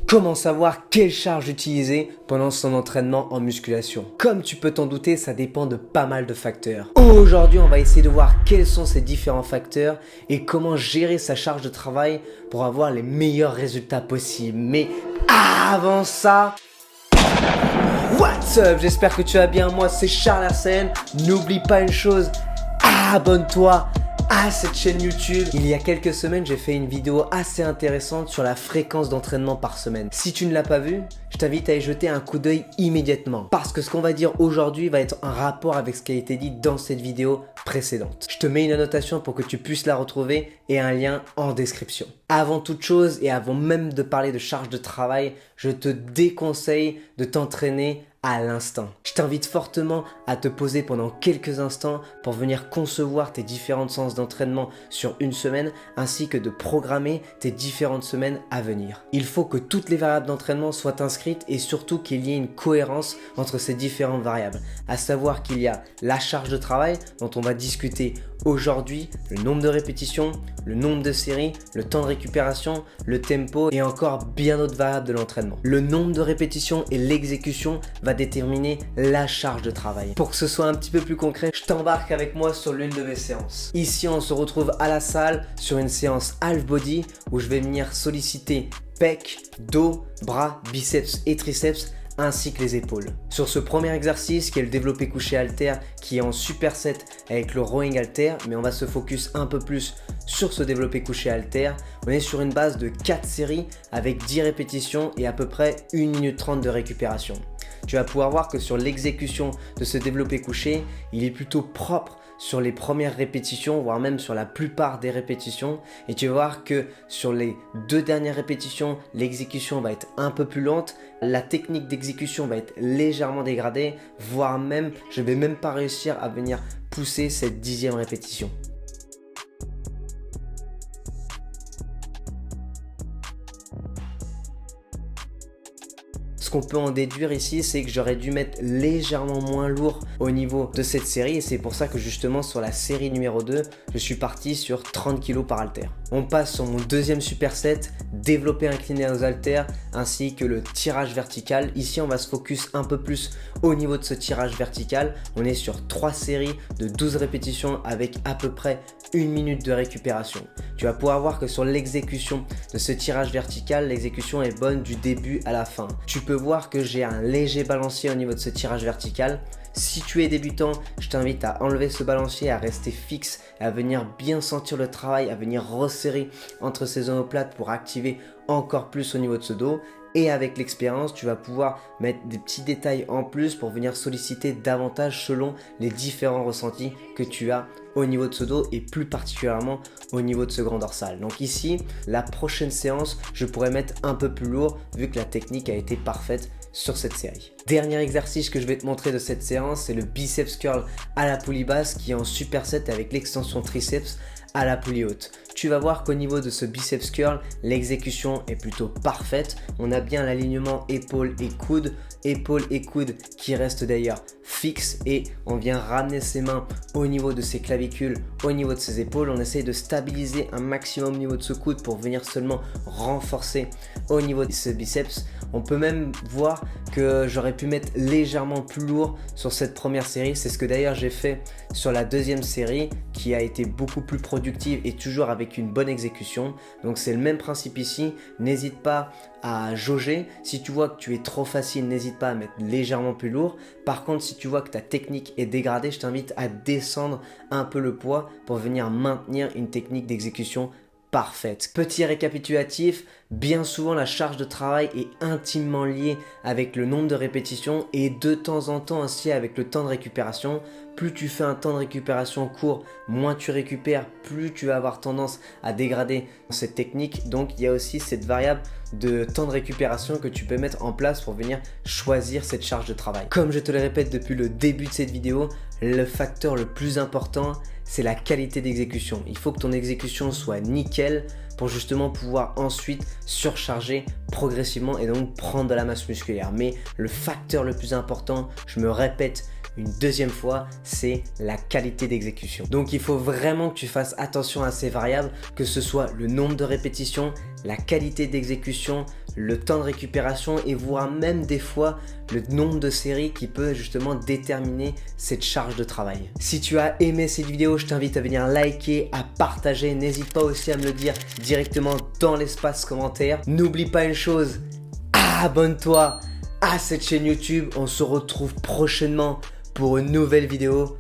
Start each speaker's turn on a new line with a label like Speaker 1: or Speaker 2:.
Speaker 1: Comment savoir quelle charge utiliser pendant son entraînement en musculation? Comme tu peux t'en douter, ça dépend de pas mal de facteurs. Aujourd'hui, on va essayer de voir quels sont ces différents facteurs et comment gérer sa charge de travail pour avoir les meilleurs résultats possibles. Mais avant ça, what's up? J'espère que tu vas bien. Moi, c'est Charles Arsène. N'oublie pas une chose, abonne-toi à cette chaîne YouTube. Il y a quelques semaines, j'ai fait une vidéo assez intéressante sur la fréquence d'entraînement par semaine. Si tu ne l'as pas vue, je t'invite à y jeter un coup d'œil immédiatement. Parce que ce qu'on va dire aujourd'hui va être en rapport avec ce qui a été dit dans cette vidéo précédente. Je te mets une annotation pour que tu puisses la retrouver et un lien en description. Avant toute chose et avant même de parler de charge de travail, je te déconseille de t'entraîner à l'instinct. Je t'invite fortement à te poser pendant quelques instants pour venir concevoir tes différentes séances d'entraînement sur une semaine ainsi que de programmer tes différentes semaines à venir. Il faut que toutes les variables d'entraînement soient inscrites et surtout qu'il y ait une cohérence entre ces différentes variables. À savoir qu'il y a la charge de travail dont on va discuter aujourd'hui, le nombre de répétitions, le nombre de séries, le temps de récupération, le tempo et encore bien d'autres variables de l'entraînement. Le nombre de répétitions et l'exécution va déterminer la charge de travail. Pour que ce soit un petit peu plus concret, je t'embarque avec moi sur l'une de mes séances. Ici, on se retrouve à la salle sur une séance half body où je vais venir solliciter pec, dos, bras, biceps et triceps ainsi que les épaules. Sur ce premier exercice qui est le développé couché halter qui est en superset avec le rowing halter, mais on va se focus un peu plus sur ce développé couché halter. On est sur une base de 4 séries avec 10 répétitions et à peu près 1 minute 30 de récupération. Tu vas pouvoir voir que sur l'exécution de ce développé couché, il est plutôt propre sur les premières répétitions, voire même sur la plupart des répétitions. Et tu vas voir que sur les 2 dernières répétitions, l'exécution va être un peu plus lente. La technique d'exécution va être légèrement dégradée, voire même, je ne vais même pas réussir à venir pousser cette 10e répétition. Ce qu'on peut en déduire ici, c'est que j'aurais dû mettre légèrement moins lourd au niveau de cette série et c'est pour ça que justement sur la série numéro 2, je suis parti sur 30 kg par haltère. On passe sur mon deuxième superset, développé incliné aux haltères ainsi que le tirage vertical. Ici, on va se focus un peu plus au niveau de ce tirage vertical. On est sur 3 séries de 12 répétitions avec à peu près 1 minute de récupération. Tu vas pouvoir voir que sur l'exécution de ce tirage vertical, l'exécution est bonne du début à la fin. Tu peux voir que j'ai un léger balancier au niveau de ce tirage vertical. Si tu es débutant, je t'invite à enlever ce balancier, à rester fixe, à venir bien sentir le travail, à venir resserrer entre ces omoplates pour activer encore plus au niveau de ce dos. Et avec l'expérience, tu vas pouvoir mettre des petits détails en plus pour venir solliciter davantage selon les différents ressentis que tu as au niveau de ce dos et plus particulièrement au niveau de ce grand dorsal. Donc ici, la prochaine séance, je pourrais mettre un peu plus lourd vu que la technique a été parfaite sur cette série. Dernier exercice que je vais te montrer de cette séance, c'est le biceps curl à la poulie basse qui est en superset avec l'extension triceps à la poulie haute. Tu vas voir qu'au niveau de ce biceps curl, l'exécution est plutôt parfaite. On a bien l'alignement épaule et coude qui reste d'ailleurs fixe et on vient ramener ses mains au niveau de ses clavicules, au niveau de ses épaules. On essaye de stabiliser un maximum au niveau de ce coude pour venir seulement renforcer au niveau de ce biceps. On peut même voir que j'aurais pu mettre légèrement plus lourd sur cette première série. C'est ce que d'ailleurs j'ai fait sur la deuxième série qui a été beaucoup plus productive et toujours avec une bonne exécution. Donc c'est le même principe ici. N'hésite pas à jauger. Si tu vois que tu es trop facile, n'hésite pas à mettre légèrement plus lourd. Par contre, si tu vois que ta technique est dégradée, je t'invite à descendre un peu le poids pour venir maintenir une technique d'exécution parfaite. Petit récapitulatif, bien souvent la charge de travail est intimement liée avec le nombre de répétitions et de temps en temps ainsi avec le temps de récupération. Plus tu fais un temps de récupération court, moins tu récupères, plus tu vas avoir tendance à dégrader cette technique. Donc il y a aussi cette variable de temps de récupération que tu peux mettre en place pour venir choisir cette charge de travail. Comme je te le répète depuis le début de cette vidéo, le facteur le plus important, c'est la qualité d'exécution. Il faut que ton exécution soit nickel pour justement pouvoir ensuite surcharger progressivement et donc prendre de la masse musculaire. Mais le facteur le plus important, je me répète une deuxième fois, c'est la qualité d'exécution. Donc il faut vraiment que tu fasses attention à ces variables, que ce soit le nombre de répétitions, la qualité d'exécution, le temps de récupération et voire même des fois le nombre de séries qui peut justement déterminer cette charge de travail. Si tu as aimé cette vidéo, je t'invite à venir liker, à partager. N'hésite pas aussi à me le dire directement dans l'espace commentaire. N'oublie pas une chose, abonne-toi à cette chaîne YouTube. On se retrouve prochainement pour une nouvelle vidéo.